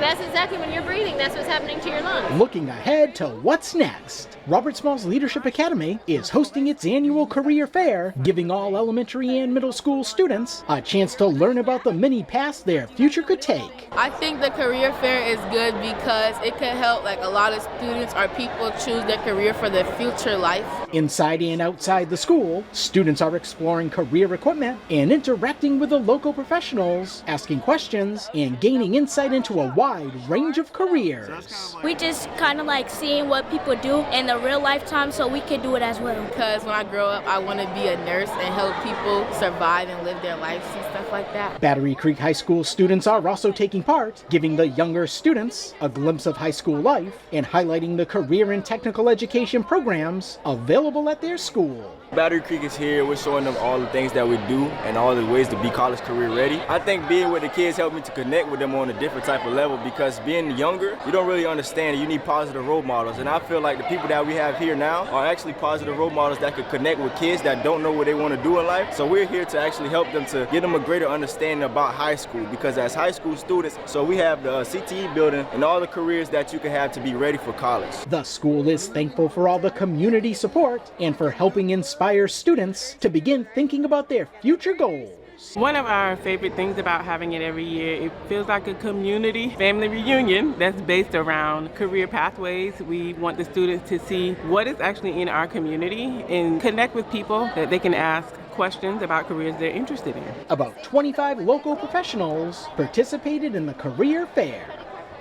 that's exactly when you're breathing, that's what's happening to your lungs. Looking ahead to what's next, Robert Small's Leadership Academy is hosting its annual career fair, giving all elementary and middle school students a chance to learn about the many paths their future could take. I think the career fair is good because it can help a lot of students or people choose their career for their future life. Inside and outside the school, students are exploring career equipment and interacting with the local professionals, asking questions and gaining insight into a wide range of careers. We just kind of like seeing what people do in the real lifetime so we can do it as well. Because when I grow up, I want to be a nurse and help people survive and live their lives and stuff like that. Battery Creek High School students are also taking part, giving the younger students a glimpse of high school life and highlighting the career and technical education programs available at their school. Battery Creek is here. We're showing them all the things that we do and all the ways to be college career ready. I think being with the kids helped me to connect with them on a different type of level because being younger, you don't really understand. You need positive role models. And I feel like the people that we have here now are actually positive role models that could connect with kids that don't know what they want to do in life. So we're here to actually help them to give them a greater understanding about high school because as high school students, so we have the CTE building and all the careers that you can have to be ready for college. The school is thankful for all the community support and for helping inspire students to begin thinking about their future goals. One of our favorite things about having it every year, it feels like a community family reunion that's based around career pathways. We want the students to see what is actually in our community and connect with people that they can ask questions about careers they're interested in. About 25 local professionals participated in the career fair.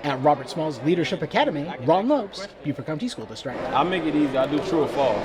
At Robert Small's Leadership Academy, Ron Lopes, Beaufort County School District. I make it easy. I do true or false.